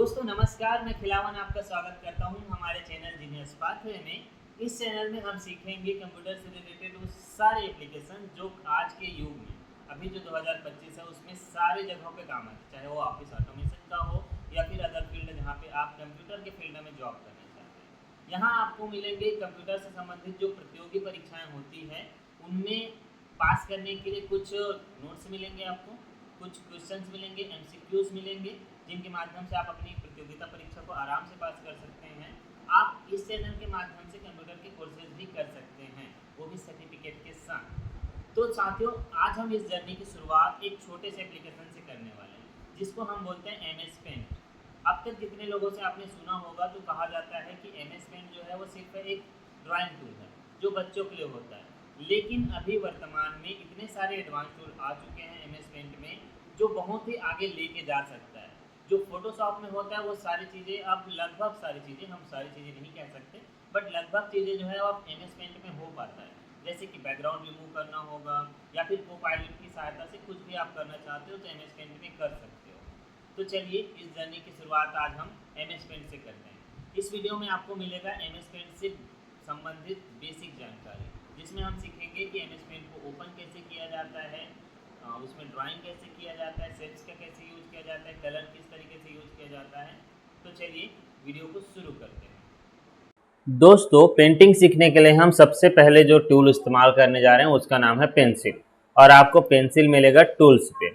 दोस्तों नमस्कार, मैं खिलावन आपका स्वागत करता हूं हमारे चैनल जीनियस पाथवे में। इस चैनल में हम सीखेंगे कंप्यूटर से रिलेटेड वो सारे एप्लीकेशन जो आज के युग में अभी जो 2025 है उसमें सारे जगहों पे काम आते, चाहे वो ऑफिस ऑटोमेशन का हो या फिर अदर फील्ड जहाँ पे आप कंप्यूटर के फील्ड में जॉब करना चाहते हैं। यहाँ आपको मिलेंगे कंप्यूटर से संबंधित जो प्रतियोगी परीक्षाएँ होती हैं उनमें पास करने के लिए कुछ नोट्स मिलेंगे आपको, कुछ क्वेश्चंस मिलेंगे, एमसीक्यूज मिलेंगे, जिनके माध्यम से आप अपनी प्रतियोगिता परीक्षा को आराम से पास कर सकते हैं। आप इस चैनल के माध्यम से कंप्यूटर के कोर्सेज भी कर सकते हैं, वो भी सर्टिफिकेट के साथ। तो साथियों, आज हम इस जर्नी की शुरुआत एक छोटे से एप्लीकेशन से करने वाले हैं, जिसको हम बोलते हैं एमएस पेंट। अब तक जितने लोगों से आपने सुना होगा तो कहा जाता है कि एमएस पेंट जो है वो सिर्फ एक ड्राइंग टूल है जो बच्चों के लिए होता है, लेकिन अभी वर्तमान में इतने सारे एडवांस टूल आ चुके हैं एमएस पेंट में जो बहुत ही आगे लेके जा सकता है। जो फोटोशॉप में होता है वो सारी चीज़ें, अब लगभग सारी चीज़ें, हम सारी चीज़ें नहीं कह सकते, बट लगभग चीज़ें जो है वो अब एमएस पेंट में हो पाता है। जैसे कि बैकग्राउंड रिमूव करना होगा या फिर कोपायलट की सहायता से कुछ भी आप करना चाहते हो तो एमएस पेंट में कर सकते हो। तो चलिए इस जर्नी की शुरुआत आज हम एमएस पेंट से करते हैं। इस वीडियो में आपको मिलेगा एमएस पेंट से संबंधित बेसिक जानकारी, जिसमें हम सीखेंगे कि एमएस पेंट को ओपन कैसे किया जाता है, उसमें ड्राइंग कैसे किया जाता है, शेप्स का कैसे यूज किया जाता है, कलर किस तरीके से यूज किया जाता है। तो चलिए वीडियो को शुरू करते हैं। दोस्तों, पेंटिंग सीखने के लिए हम सबसे पहले जो टूल इस्तेमाल करने जा रहे हैं उसका नाम है पेंसिल, और आपको पेंसिल मिलेगा टूल्स पे।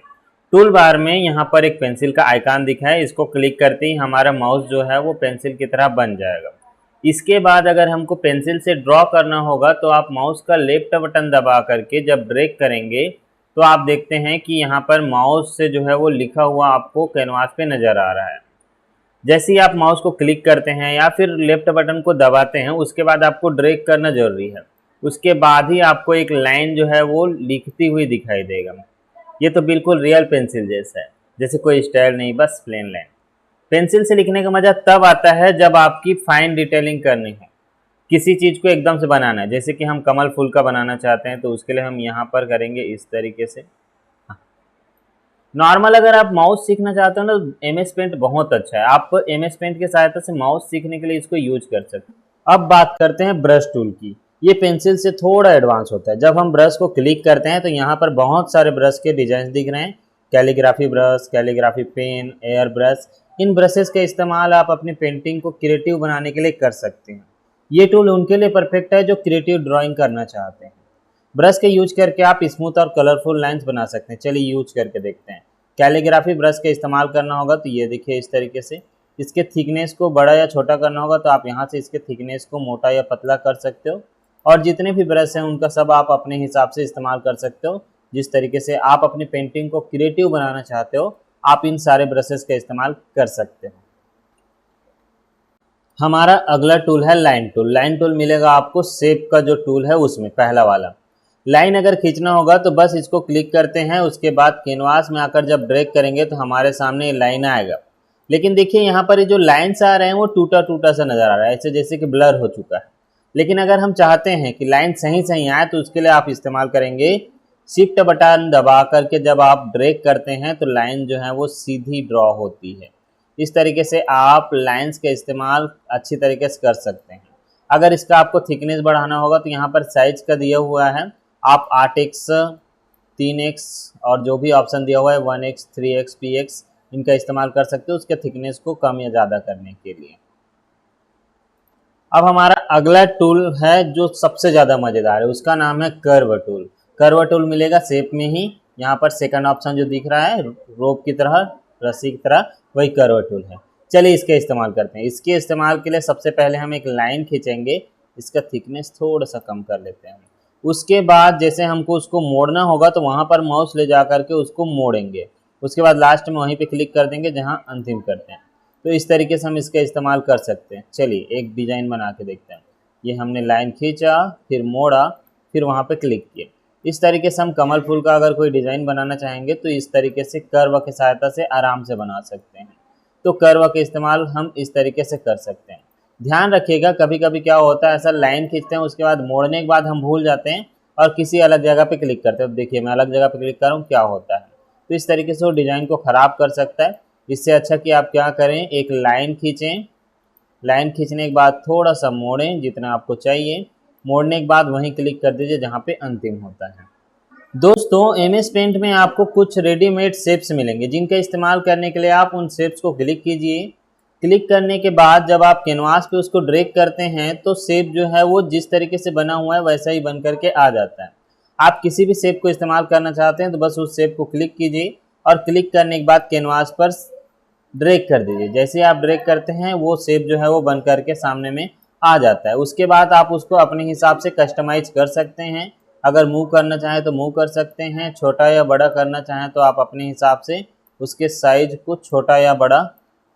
टूल बार में यहाँ पर एक पेंसिल का आइकन दिखा है, इसको क्लिक करते ही हमारा माउस जो है वो पेंसिल की तरह बन जाएगा। इसके बाद अगर हमको पेंसिल से ड्रॉ करना होगा तो आप माउस का लेफ्ट बटन दबा करके जब ड्रैग करेंगे तो आप देखते हैं कि यहाँ पर माउस से जो है वो लिखा हुआ आपको कैनवास पे नज़र आ रहा है। जैसे ही आप माउस को क्लिक करते हैं या फिर लेफ्ट बटन को दबाते हैं, उसके बाद आपको ड्रैग करना जरूरी है। उसके बाद ही आपको एक लाइन जो है वो लिखती हुई दिखाई देगा। ये तो बिल्कुल रियल पेंसिल जैसा है, जैसे कोई स्टाइल नहीं, बस प्लेन लाइन। पेंसिल से लिखने का मज़ा तब आता है जब आपकी फाइन डिटेलिंग करनी है, किसी चीज़ को एकदम से बनाना है। जैसे कि हम कमल फूल का बनाना चाहते हैं तो उसके लिए हम यहाँ पर करेंगे इस तरीके से। नॉर्मल अगर आप माउस सीखना चाहते हो ना तो एमएस पेंट बहुत अच्छा है, आप एमएस पेंट की सहायता से माउस सीखने के लिए इसको यूज कर सकते हैं। अब बात करते हैं ब्रश टूल की। ये पेंसिल से थोड़ा एडवांस होता है। जब हम ब्रश को क्लिक करते हैं तो यहाँ पर बहुत सारे ब्रश के डिजाइन दिख रहे हैं, calligraphy brush, calligraphy pen, air brush. इन ब्रशेस का इस्तेमाल आप अपनी पेंटिंग को क्रिएटिव बनाने के लिए कर सकते हैं। ये टूल उनके लिए परफेक्ट है जो क्रिएटिव ड्राइंग करना चाहते हैं। ब्रश के यूज करके आप स्मूथ और कलरफुल लाइंस बना सकते हैं। चलिए यूज करके देखते हैं। कैलीग्राफी ब्रश का इस्तेमाल करना होगा तो ये देखिए इस तरीके से। इसके थिकनेस को बड़ा या छोटा करना होगा तो आप यहाँ से इसके थिकनेस को मोटा या पतला कर सकते हो। और जितने भी ब्रश हैं उनका सब आप अपने हिसाब से इस्तेमाल कर सकते हो। जिस तरीके से आप अपनी पेंटिंग को क्रिएटिव बनाना चाहते हो, आप इन सारे ब्रशेस का इस्तेमाल कर सकते हो। हमारा अगला टूल है लाइन टूल। लाइन टूल मिलेगा आपको शेप का जो टूल है उसमें, पहला वाला। लाइन अगर खींचना होगा तो बस इसको क्लिक करते हैं, उसके बाद कैनवास में आकर जब ड्रैग करेंगे तो हमारे सामने लाइन आएगा। लेकिन देखिए यहाँ पर ये जो लाइन्स आ रहे हैं वो टूटा टूटा सा नज़र आ रहा है, ऐसे जैसे कि ब्लर हो चुका है। लेकिन अगर हम चाहते हैं कि लाइन सही सही आए तो उसके लिए आप इस्तेमाल करेंगे शिफ्ट बटन दबा करके। जब आप ड्रैग करते हैं तो लाइन जो है वो सीधी ड्रॉ होती है। इस तरीके से आप लाइंस का इस्तेमाल अच्छी तरीके से कर सकते हैं। अगर इसका आपको थिकनेस बढ़ाना होगा तो यहाँ पर साइज का दिया हुआ है, आप 8x, 3x और जो भी ऑप्शन दिया हुआ है 1x, 3x, px, इनका इस्तेमाल कर सकते हो उसके थिकनेस को कम या ज़्यादा करने के लिए। अब हमारा अगला टूल है जो सबसे ज़्यादा मज़ेदार है, उसका नाम है कर्व टूल। कर्व टूल मिलेगा शेप में ही। यहाँ पर सेकंड ऑप्शन जो दिख रहा है रोप की तरह, रस्सी की तरह, वही कर्व टूल है। चलिए इसका इस्तेमाल करते हैं। इसके इस्तेमाल के लिए सबसे पहले हम एक लाइन खींचेंगे, इसका थिकनेस थोड़ा सा कम कर लेते हैं। उसके बाद जैसे हमको उसको मोड़ना होगा तो वहाँ पर माउस ले जा करके उसको मोड़ेंगे। उसके बाद लास्ट में वहीं पे क्लिक कर देंगे जहाँ अंतिम करते हैं। तो इस तरीके से हम इसका इस्तेमाल कर सकते हैं। चलिए एक डिज़ाइन बना के देखते हैं। ये हमने लाइन खींचा, फिर मोड़ा, फिर वहाँ पे क्लिक किया। इस तरीके से हम कमल फूल का अगर कोई डिज़ाइन बनाना चाहेंगे तो इस तरीके से कर्व की सहायता से आराम से बना सकते हैं। तो कर्व का इस्तेमाल हम इस तरीके से कर सकते हैं। ध्यान रखिएगा, कभी कभी क्या होता है, ऐसा लाइन खींचते हैं उसके बाद मोड़ने के बाद हम भूल जाते हैं और किसी अलग जगह पे क्लिक करते हैं। देखिए मैं अलग जगह पे क्लिक कर रहा हूँ, क्या होता है। तो इस तरीके से वो डिज़ाइन को ख़राब कर सकता है। इससे अच्छा कि आप क्या करें, एक लाइन खींचें। लाइन खींचने के बाद थोड़ा सा मोड़ें जितना आपको चाहिए। मोड़ने के बाद वहीं क्लिक कर दीजिए जहाँ पे अंतिम होता है। दोस्तों MS पेंट में आपको कुछ रेडीमेड शेप्स मिलेंगे जिनका इस्तेमाल करने के लिए आप उन शेप्स को क्लिक कीजिए। क्लिक करने के बाद जब आप कैनवास पे उसको ड्रैग करते हैं तो शेप जो है वो जिस तरीके से बना हुआ है वैसा ही बन करके आ जाता है। आप किसी भी शेप को इस्तेमाल करना चाहते हैं तो बस उस शेप को क्लिक कीजिए और क्लिक करने के बाद कैनवास पर ड्रैग कर दीजिए। जैसे आप ड्रैग करते हैं वो शेप जो है वो बन करके सामने में आ जाता है। उसके बाद आप उसको अपने हिसाब से कस्टमाइज कर सकते हैं। अगर मूव करना चाहें तो मूव कर सकते हैं, छोटा या बड़ा करना चाहें तो आप अपने हिसाब से उसके साइज को छोटा या बड़ा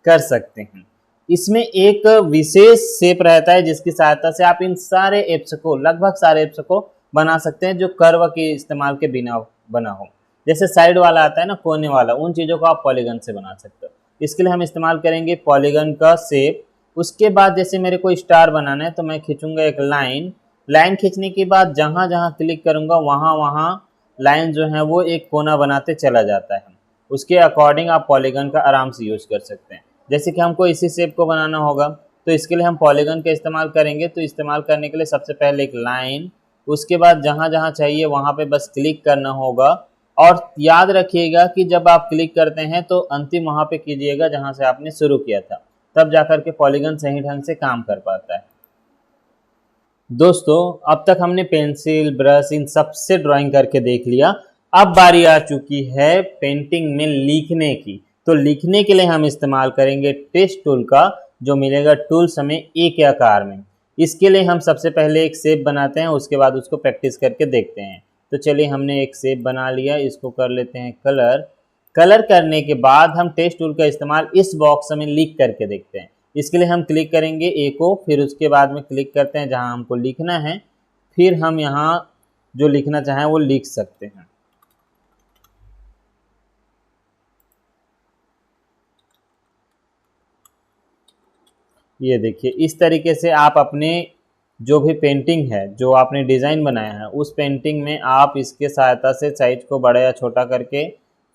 कर सकते हैं। इसमें एक विशेष शेप रहता है जिसकी सहायता से आप इन सारे एप्स को, लगभग सारे एप्स को बना सकते हैं जो कर्व के इस्तेमाल के बिना बना हो। जैसे साइड वाला आता है ना, कोने वाला, उन चीज़ों को आप पॉलीगन से बना सकते हो। इसके लिए हम इस्तेमाल करेंगे पॉलीगन का शेप। उसके बाद जैसे मेरे को स्टार बनाना है तो मैं खींचूंगा एक लाइन। लाइन खींचने के बाद जहाँ जहाँ क्लिक करूँगा वहाँ वहाँ लाइन जो है वो एक कोना बनाते चला जाता है। उसके अकॉर्डिंग आप पॉलीगन का आराम से यूज कर सकते हैं। जैसे कि हमको इसी शेप को बनाना होगा तो इसके लिए हम पॉलीगन का इस्तेमाल करेंगे। तो इस्तेमाल करने के लिए सबसे पहले एक लाइन, उसके बाद जहाँ जहाँ चाहिए वहाँ पे बस क्लिक करना होगा। और याद रखिएगा कि जब आप क्लिक करते हैं तो अंतिम वहाँ पे कीजिएगा जहाँ से आपने शुरू किया था, तब जाकर के पॉलीगन सही ढंग से काम कर पाता है। दोस्तों अब तक हमने पेंसिल, ब्रश, इन सब से ड्राइंग करके देख लिया। अब बारी आ चुकी है पेंटिंग में लिखने की। तो लिखने के लिए हम इस्तेमाल करेंगे टेस्ट टूल का, जो मिलेगा टूल्स हमें ए के आकार में। इसके लिए हम सबसे पहले एक शेप बनाते हैं, उसके बाद उसको प्रैक्टिस करके देखते हैं। तो चलिए हमने एक शेप बना लिया, इसको कर लेते हैं कलर। कलर करने के बाद हम टेस्ट टूल का इस्तेमाल इस बॉक्स में लिख करके देखते हैं। इसके लिए हम क्लिक करेंगे ए को, फिर उसके बाद में क्लिक करते हैं जहां हमको लिखना है, फिर हम यहां जो लिखना चाहें वो लिख सकते हैं। ये देखिए, इस तरीके से आप अपने जो भी पेंटिंग है, जो आपने डिज़ाइन बनाया है, उस पेंटिंग में आप इसके सहायता से साइज को बड़ा या छोटा करके,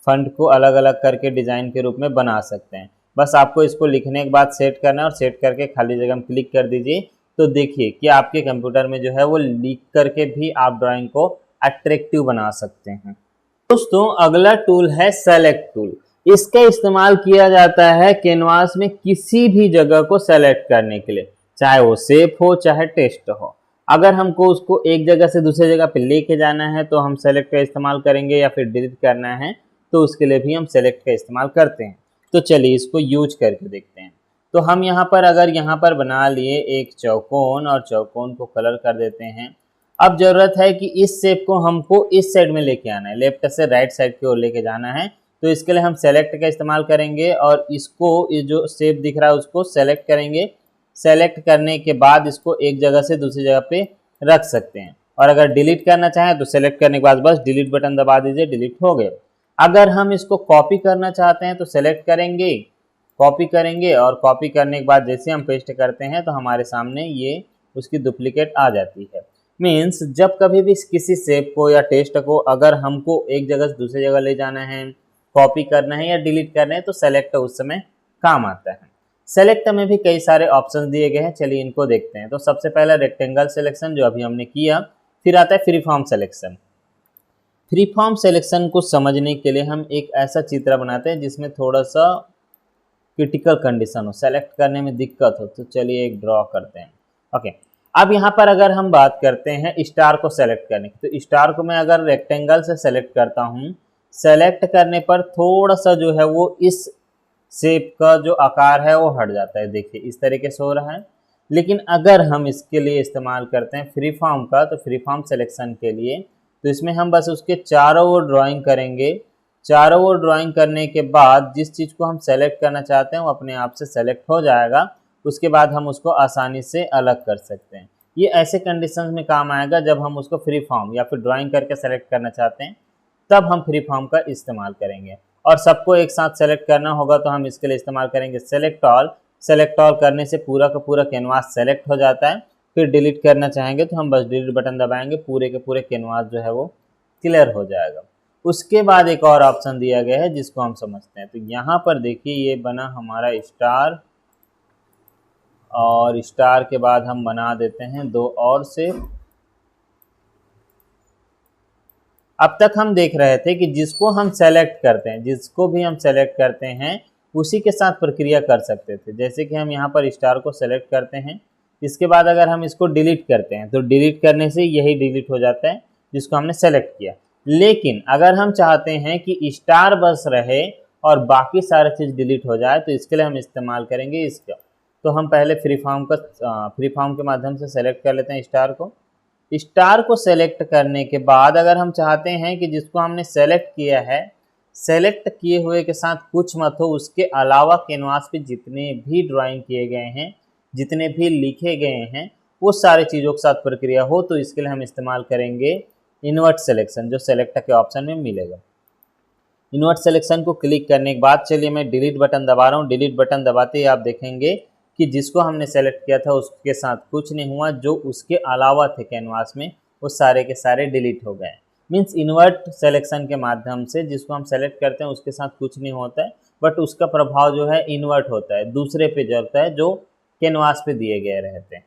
फंट को अलग अलग करके डिज़ाइन के रूप में बना सकते हैं। बस आपको इसको लिखने के बाद सेट करना है और सेट करके खाली जगह में क्लिक कर दीजिए। तो देखिए कि आपके कंप्यूटर में जो है वो लिख करके भी आप ड्राइंग को अट्रैक्टिव बना सकते हैं। दोस्तों अगला टूल है सेलेक्ट टूल। इसका इस्तेमाल किया जाता है कैनवास में किसी भी जगह को सेलेक्ट करने के लिए, चाहे वो शेप हो चाहे टेक्स्ट हो। अगर हमको उसको एक जगह से दूसरी जगह पे लेके जाना है तो हम सेलेक्ट का इस्तेमाल करेंगे, या फिर डिलीट करना है तो उसके लिए भी हम सेलेक्ट का इस्तेमाल करते हैं। तो चलिए इसको यूज करके देखते हैं। तो हम यहाँ पर अगर यहाँ पर बना लिए एक चौकोन और चौकोन को कलर कर देते हैं। अब जरूरत है कि इस शेप को हमको इस साइड में लेके आना है, लेफ्ट से राइट साइड की ओर लेके जाना है। तो इसके लिए हम सेलेक्ट का इस्तेमाल करेंगे और इसको, ये जो शेप दिख रहा है उसको सेलेक्ट करेंगे। सेलेक्ट करने के बाद इसको एक जगह से दूसरी जगह पे रख सकते हैं। और अगर डिलीट करना चाहें तो सेलेक्ट करने के बाद बस डिलीट बटन दबा दीजिए, डिलीट हो गए। अगर हम इसको कॉपी करना चाहते हैं तो सेलेक्ट करेंगे, कॉपी करेंगे, और कॉपी करने के बाद जैसे हम पेस्ट करते हैं तो हमारे सामने ये उसकी डुप्लीकेट आ जाती है। मीन्स जब कभी भी किसी शेप को या टेक्स्ट को अगर हमको एक जगह से दूसरी जगह ले जाना है, कॉपी करना है या डिलीट करना है तो सेलेक्ट उस समय काम आता है। सेलेक्ट में भी कई सारे ऑप्शन दिए गए हैं, चलिए इनको देखते हैं। तो सबसे पहला रेक्टेंगल सिलेक्शन जो अभी हमने किया, फिर आता है free form selection. Free form selection को समझने के लिए हम एक ऐसा चित्र बनाते हैं जिसमें थोड़ा सा क्रिटिकल कंडीशन हो, सेलेक्ट करने में दिक्कत हो। तो चलिए एक ड्रॉ करते हैं। ओके, अब यहाँ पर अगर हम बात करते हैं स्टार को सेलेक्ट करने की, तो स्टार को मैं अगर रेक्टेंगल से सेलेक्ट करता हूँ, सेलेक्ट करने पर थोड़ा सा जो है वो इस शेप का जो आकार है वो हट जाता है। देखिए इस तरीके से हो रहा है। लेकिन अगर हम इसके लिए इस्तेमाल करते हैं फ्री फॉर्म का, तो फ्री फॉर्म सिलेक्शन के लिए तो इसमें हम बस उसके चारों ओर ड्राइंग करेंगे। चारों ओर ड्राइंग करने के बाद जिस चीज़ को हम सेलेक्ट करना चाहते हैं वो अपने आप से सेलेक्ट हो जाएगा। उसके बाद हम उसको आसानी से अलग कर सकते हैं। ये ऐसे कंडीशंस में काम आएगा जब हम उसको फ्री फॉर्म या फिर ड्राइंग करके सेलेक्ट करना चाहते हैं, तब हम फ्री फॉर्म का इस्तेमाल करेंगे। और सबको एक साथ सेलेक्ट करना होगा तो हम इसके लिए इस्तेमाल करेंगे सेलेक्ट ऑल। सेलेक्ट ऑल करने से पूरा का पूरा कैनवास सेलेक्ट हो जाता है। फिर डिलीट करना चाहेंगे तो हम बस डिलीट बटन दबाएंगे, पूरे के पूरे कैनवास जो है वो क्लियर हो जाएगा। उसके बाद एक और ऑप्शन दिया गया है जिसको हम समझते हैं। तो यहाँ पर देखिए ये बना हमारा स्टार, और स्टार के बाद हम बना देते हैं दो और शेप। अब तक हम देख रहे थे कि जिसको हम सेलेक्ट करते हैं, जिसको भी हम सेलेक्ट करते हैं उसी के साथ प्रक्रिया कर सकते थे। जैसे कि हम यहाँ पर स्टार को सेलेक्ट करते हैं, इसके बाद अगर हम इसको डिलीट करते हैं तो डिलीट करने से यही डिलीट हो जाता है जिसको हमने सेलेक्ट किया। लेकिन अगर हम चाहते हैं कि स्टार बस रहे और बाकी सारा चीज़ डिलीट हो जाए तो इसके लिए हम इस्तेमाल करेंगे इसका। तो हम पहले फ्री फॉर्म के माध्यम से सेलेक्ट कर लेते हैं स्टार को। स्टार को सेलेक्ट करने के बाद अगर हम चाहते हैं कि जिसको हमने सेलेक्ट किया है, सेलेक्ट किए हुए के साथ कुछ मत हो, उसके अलावा कैनवास पे जितने भी ड्राइंग किए गए हैं, जितने भी लिखे गए हैं, वो सारे चीज़ों के साथ प्रक्रिया हो, तो इसके लिए हम इस्तेमाल करेंगे इन्वर्ट सिलेक्शन, जो सेलेक्ट के ऑप्शन में मिलेगा। इन्वर्ट सिलेक्शन को क्लिक करने के बाद चलिए मैं डिलीट बटन दबा रहा हूँ। डिलीट बटन दबाते ही आप देखेंगे कि जिसको हमने सेलेक्ट किया था उसके साथ कुछ नहीं हुआ, जो उसके अलावा थे कैनवास में वो सारे के सारे डिलीट हो गए। मीन्स इन्वर्ट सिलेक्शन के माध्यम से जिसको हम सेलेक्ट करते हैं उसके साथ कुछ नहीं होता है, बट उसका प्रभाव जो है इन्वर्ट होता है, दूसरे पे जाता है जो कैनवास पे दिए गए रहते हैं।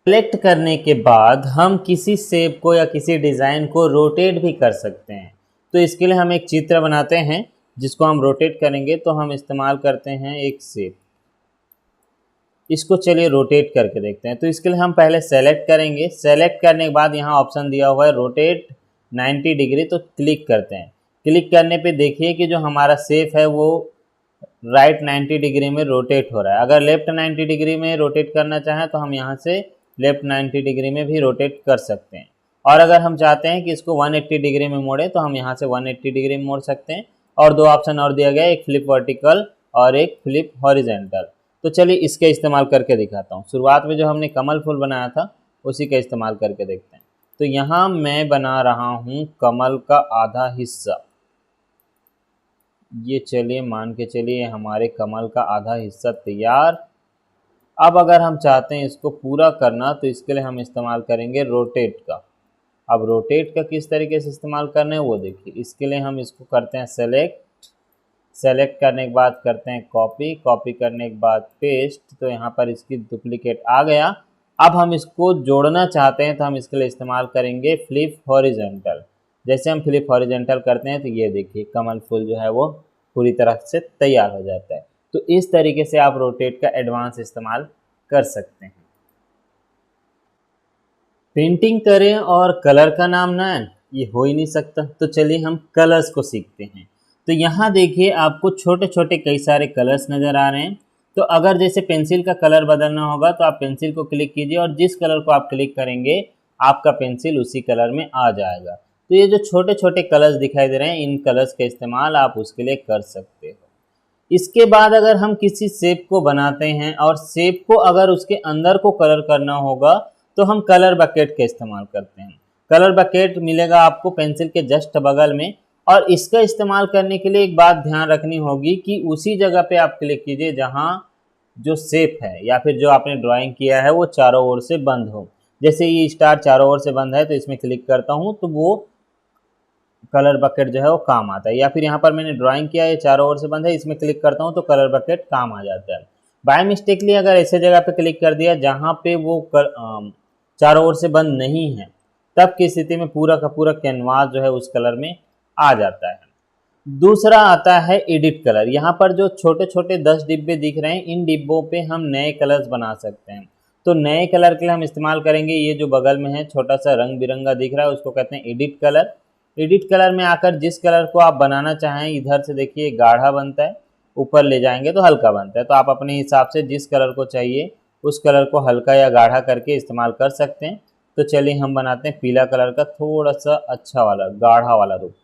सेलेक्ट करने के बाद हम किसी शेप को या किसी डिज़ाइन को रोटेट भी कर सकते हैं। तो इसके लिए हम एक चित्र बनाते हैं जिसको हम रोटेट करेंगे, तो हम इस्तेमाल करते हैं एक शेप। इसको चलिए रोटेट करके देखते हैं। तो इसके लिए हम पहले सेलेक्ट करेंगे, सेलेक्ट करने के बाद यहाँ ऑप्शन दिया हुआ है रोटेट 90 डिग्री, तो क्लिक करते हैं। क्लिक करने पे देखिए कि जो हमारा शेप है वो राइट 90 डिग्री में रोटेट हो रहा है। अगर लेफ्ट 90 डिग्री में रोटेट करना चाहें तो हम यहाँ से लेफ्ट 90 डिग्री में भी रोटेट कर सकते हैं, और अगर हम चाहते हैं कि इसको 180 डिग्री में मोड़ें तो हम यहाँ से 180 डिग्री में मोड़ सकते हैं। और दो ऑप्शन और दिया गया है, एक फ्लिप वर्टिकल और एक फ्लिप हॉरिजेंटल। तो चलिए इसके इस्तेमाल करके दिखाता हूँ। शुरुआत में जो हमने कमल फूल बनाया था उसी का इस्तेमाल करके देखते हैं। तो यहाँ मैं बना रहा हूँ कमल का आधा हिस्सा। ये चलिए मान के चलिए हमारे कमल का आधा हिस्सा तैयार। अब अगर हम चाहते हैं इसको पूरा करना तो इसके लिए हम इस्तेमाल करेंगे रोटेट का। अब रोटेट का किस तरीके से इस्तेमाल करना है वो देखिए। इसके लिए हम इसको करते हैं सेलेक्ट, सेलेक्ट करने के बाद करते हैं कॉपी, कॉपी करने के बाद पेस्ट, तो यहाँ पर इसकी डुप्लीकेट आ गया। अब हम इसको जोड़ना चाहते हैं तो हम इसके लिए इस्तेमाल करेंगे फ्लिप हॉरिजेंटल। जैसे हम फ्लिप हॉरिजेंटल करते हैं तो ये देखिए कमल फूल जो है वो पूरी तरह से तैयार हो जाता है। तो इस तरीके से आप रोटेट का एडवांस इस्तेमाल कर सकते हैं। पेंटिंग करें और कलर का नाम ना है, ये हो ही नहीं सकता। तो चलिए हम कलर्स को सीखते हैं। तो यहाँ देखिए आपको छोटे छोटे कई सारे कलर्स नज़र आ रहे हैं। तो अगर जैसे पेंसिल का कलर बदलना होगा तो आप पेंसिल को क्लिक कीजिए और जिस कलर को आप क्लिक करेंगे आपका पेंसिल उसी कलर में आ जाएगा। तो ये जो छोटे छोटे कलर्स दिखाई दे रहे हैं, इन कलर्स का इस्तेमाल आप उसके लिए कर सकते हो। इसके बाद अगर हम किसी शेप को बनाते हैं और शेप को अगर उसके अंदर को कलर करना होगा तो हम कलर बकेट का इस्तेमाल करते हैं। कलर बकेट मिलेगा आपको पेंसिल के जस्ट बगल में, और इसका इस्तेमाल करने के लिए एक बात ध्यान रखनी होगी कि उसी जगह पे आप क्लिक कीजिए जहाँ जो शेप है या फिर जो आपने ड्राइंग किया है वो चारों ओर से बंद हो। जैसे ये स्टार चारों ओर से बंद है तो इसमें क्लिक करता हूँ तो वो कलर बकेट जो है वो काम आता है। या फिर यहाँ पर मैंने ड्राइंग किया है चारों ओर से बंद है, इसमें क्लिक करता हूँ तो कलर बकेट काम आ जाता है। बाय मिस्टेकली अगर ऐसे जगह पे क्लिक कर दिया जहाँ पे वो चारों ओर से बंद नहीं है, तब की स्थिति में पूरा का पूरा कैनवास जो है उस कलर में आ जाता है। दूसरा आता है एडिट कलर। यहाँ पर जो छोटे छोटे 10 डिब्बे दिख रहे हैं, इन डिब्बों पे हम नए कलर्स बना सकते हैं। तो नए कलर के लिए हम इस्तेमाल करेंगे ये जो बगल में है छोटा सा रंग बिरंगा दिख रहा है, उसको कहते हैं एडिट कलर। एडिट कलर में आकर जिस कलर को आप बनाना चाहें, इधर से देखिए गाढ़ा बनता है, ऊपर ले जाएंगे तो हल्का बनता है। तो आप अपने हिसाब से जिस कलर को चाहिए उस कलर को हल्का या गाढ़ा करके इस्तेमाल कर सकते हैं। तो चलिए हम बनाते हैं पीला कलर का थोड़ा सा अच्छा वाला गाढ़ा वाला रूप।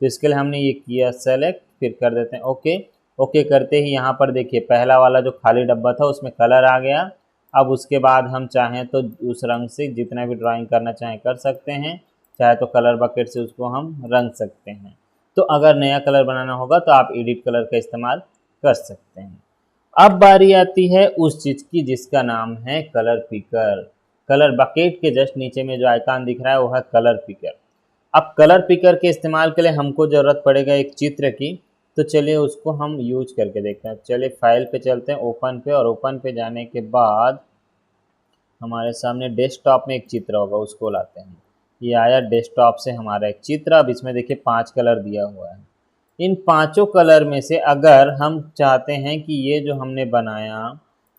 तो इसके लिए हमने ये किया सेलेक्ट, फिर कर देते हैं ओके। ओके करते ही यहाँ पर देखिए पहला वाला जो खाली डब्बा था उसमें कलर आ गया। अब उसके बाद हम चाहें तो उस रंग से जितना भी ड्राइंग करना चाहें कर सकते हैं, चाहे तो कलर बकेट से उसको हम रंग सकते हैं। तो अगर नया कलर बनाना होगा तो आप एडिट कलर का इस्तेमाल कर सकते हैं। अब बारी आती है उस चीज़ की जिसका नाम है कलर पिकर। कलर बकेट के जस्ट नीचे में जो आइकन दिख रहा है वो है कलर पिकर। अब कलर पिकर के इस्तेमाल के लिए हमको ज़रूरत पड़ेगा एक चित्र की, तो चलिए उसको हम यूज करके देखते हैं। चलिए फाइल पे चलते हैं, ओपन पे, और ओपन पे जाने के बाद हमारे सामने डेस्कटॉप में एक चित्र होगा, उसको लाते हैं। ये आया डेस्कटॉप से हमारा एक चित्र। अब इसमें देखिए 5 कलर दिया हुआ है। इन पांचों कलर में से अगर हम चाहते हैं कि ये जो हमने बनाया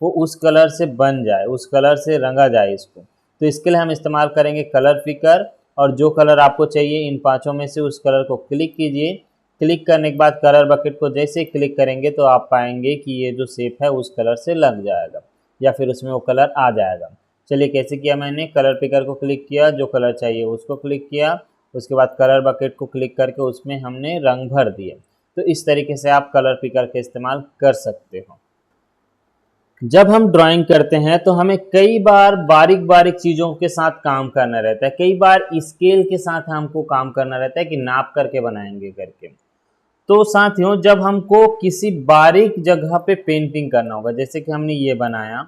वो उस कलर से बन जाए, उस कलर से रंगा जाए इसको, तो इसके लिए हम इस्तेमाल करेंगे कलर पिकर। और जो कलर आपको चाहिए इन पांचों में से उस कलर को क्लिक कीजिए। क्लिक करने के बाद कलर बकेट को जैसे क्लिक करेंगे तो आप पाएंगे कि ये जो शेप है उस कलर से लग जाएगा या फिर उसमें वो कलर आ जाएगा। चलिए कैसे किया, मैंने कलर पिकर को क्लिक किया, जो कलर चाहिए उसको क्लिक किया, उसके बाद कलर बकेट को क्लिक करके उसमें हमने रंग भर दिए। तो इस तरीके से आप कलर पिकर का इस्तेमाल कर सकते हो। जब हम ड्राइंग करते हैं तो हमें कई बार बारीक बारीक चीज़ों के साथ काम करना रहता है, कई बार स्केल के साथ हमको काम करना रहता है कि नाप करके बनाएंगे करके। तो साथियों जब हमको किसी बारीक जगह पे पेंटिंग करना होगा, जैसे कि हमने ये बनाया,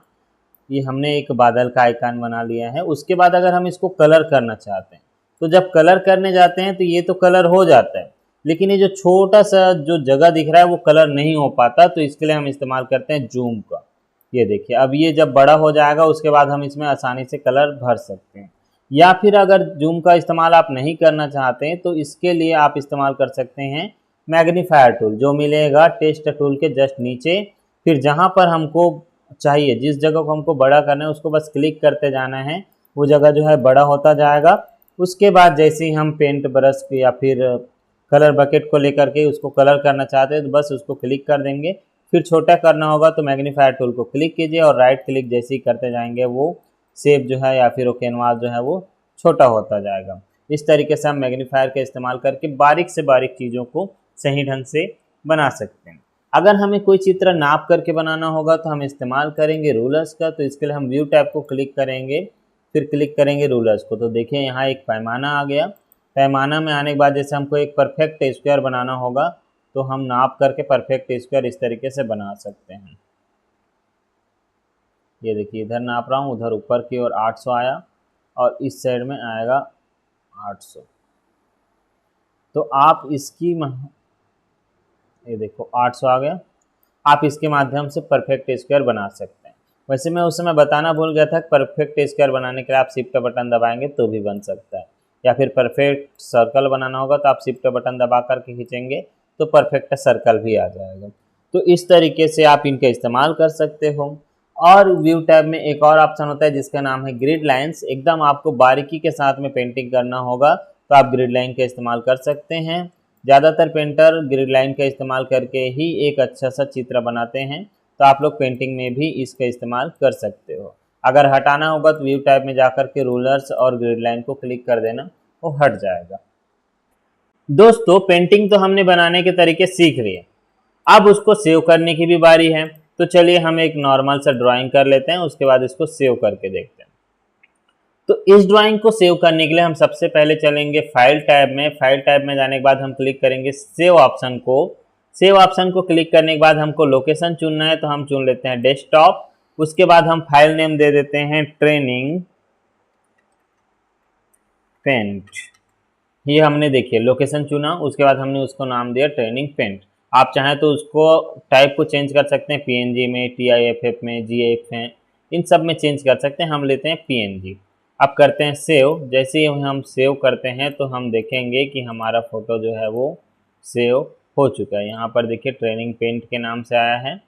ये हमने एक बादल का आइकन बना लिया है, उसके बाद अगर हम इसको कलर करना चाहते हैं तो जब कलर करने जाते हैं तो ये तो कलर हो जाता है, लेकिन ये जो छोटा सा जो जगह दिख रहा है वो कलर नहीं हो पाता। तो इसके लिए हम इस्तेमाल करते हैं जूम का। ये देखिए अब ये जब बड़ा हो जाएगा उसके बाद हम इसमें आसानी से कलर भर सकते हैं। या फिर अगर जूम का इस्तेमाल आप नहीं करना चाहते हैं तो इसके लिए आप इस्तेमाल कर सकते हैं मैग्नीफायर टूल, जो मिलेगा टेस्ट टूल के जस्ट नीचे। फिर जहाँ पर हमको चाहिए, जिस जगह को हमको बड़ा करना है उसको बस क्लिक करते जाना है, वो जगह जो है बड़ा होता जाएगा। उसके बाद जैसे ही हम पेंट ब्रश या फिर कलर बकेट को लेकर के उसको कलर करना चाहते हैं तो बस उसको क्लिक कर देंगे। फिर छोटा करना होगा तो मैग्नीफायर टूल को क्लिक कीजिए और राइट क्लिक जैसे ही करते जाएंगे वो शेप जो है या फिर वो कैनवास जो है वो छोटा होता जाएगा। इस तरीके से हम मैग्नीफायर का इस्तेमाल करके बारीक से बारीक चीज़ों को सही ढंग से बना सकते हैं। अगर हमें कोई चित्र नाप करके बनाना होगा तो हम इस्तेमाल करेंगे रूलर्स का। तो इसके लिए हम व्यू टैब को क्लिक करेंगे, फिर क्लिक करेंगे रूलर्स को। तो देखिए यहाँ एक पैमाना आ गया। पैमाना में आने के बाद जैसे हमको एक परफेक्ट स्क्वायर बनाना होगा तो हम नाप करके परफेक्ट स्क्वायर इस तरीके से बना सकते हैं। ये देखिए इधर नाप रहा हूँ, उधर ऊपर की ओर 800 आया और इस साइड में आएगा 800। तो आप इसकी ये देखो 800 आ गया। आप इसके माध्यम से परफेक्ट स्क्वायर बना सकते हैं। वैसे मैं उस समय बताना भूल गया था कि परफेक्ट स्क्वायर बनाने के लिए आप शिफ्ट बटन दबाएंगे तो भी बन सकता है, या फिर परफेक्ट सर्कल बनाना होगा तो आप शिफ्ट बटन दबा करके खींचेंगे तो परफेक्ट सर्कल भी आ जाएगा। तो इस तरीके से आप इनका इस्तेमाल कर सकते हो। और व्यू टैब में एक और ऑप्शन होता है जिसका नाम है ग्रिड लाइन्स। एकदम आपको बारीकी के साथ में पेंटिंग करना होगा तो आप ग्रिड लाइन का इस्तेमाल कर सकते हैं। ज़्यादातर पेंटर ग्रिड लाइन का इस्तेमाल करके ही एक अच्छा सा चित्र बनाते हैं, तो आप लोग पेंटिंग में भी इसका इस्तेमाल कर सकते हो। अगर हटाना होगा तो व्यू टाइप में जाकर के रूलर्स और ग्रिड लाइन को क्लिक कर देना, वो हट जाएगा। दोस्तों पेंटिंग तो हमने बनाने के तरीके सीख लिए, अब उसको सेव करने की भी बारी है। तो चलिए हम एक नॉर्मल सा ड्राइंग कर लेते हैं, उसके बाद इसको सेव करके देखते हैं। तो इस ड्राइंग को सेव करने के लिए हम सबसे पहले चलेंगे फाइल टैब में। फाइल टैब में जाने के बाद हम क्लिक करेंगे सेव ऑप्शन को। सेव ऑप्शन को क्लिक करने के बाद हमको लोकेशन चुनना है, तो हम चुन लेते हैं डेस्कटॉप। उसके बाद हम फाइल नेम दे देते हैं ट्रेनिंग पेंट। ये हमने देखिए लोकेशन चुना, उसके बाद हमने उसको नाम दिया ट्रेनिंग पेंट। आप चाहें तो उसको टाइप को चेंज कर सकते हैं, पीएनजी में, टीआईएफएफ में, जीएफ में, इन सब में चेंज कर सकते हैं। हम लेते हैं पीएनजी। अब करते हैं सेव। जैसे ही हम सेव करते हैं तो हम देखेंगे कि हमारा फ़ोटो जो है वो सेव हो चुका है। यहाँ पर देखिए ट्रेनिंग पेंट के नाम से आया है,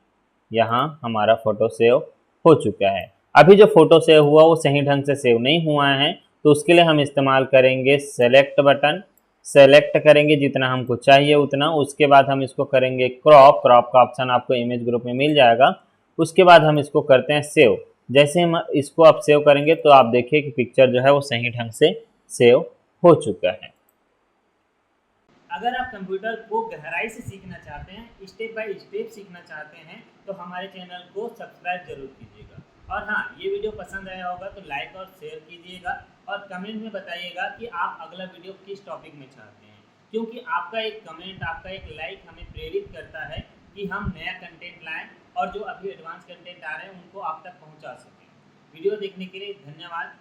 यहाँ हमारा फ़ोटो सेव हो चुका है। अभी जो फ़ोटो सेव हुआ वो सही ढंग से सेव नहीं हुआ है, तो उसके लिए हम इस्तेमाल करेंगे सेलेक्ट बटन। सेलेक्ट करेंगे जितना हमको चाहिए उतना। उसके बाद हम इसको करेंगे क्रॉप। क्रॉप का ऑप्शन आपको इमेज ग्रुप में मिल जाएगा। उसके बाद हम इसको करते हैं सेव। जैसे हम इसको आप सेव करेंगे तो आप देखिए कि पिक्चर जो है वो सही ढंग से सेव हो चुका है। अगर आप कंप्यूटर को गहराई से सीखना चाहते हैं, स्टेप बाय स्टेप सीखना चाहते हैं, तो हमारे चैनल को सब्सक्राइब जरूर कीजिएगा। और हाँ, ये वीडियो पसंद आया होगा तो लाइक और शेयर कीजिएगा और कमेंट में बताइएगा कि आप अगला वीडियो किस टॉपिक में चाहते हैं, क्योंकि आपका एक कमेंट, आपका एक लाइक हमें प्रेरित करता है कि हम नया कंटेंट लाएं और जो अभी एडवांस कंटेंट आ रहे हैं उनको आप तक पहुंचा सकें। वीडियो देखने के लिए धन्यवाद।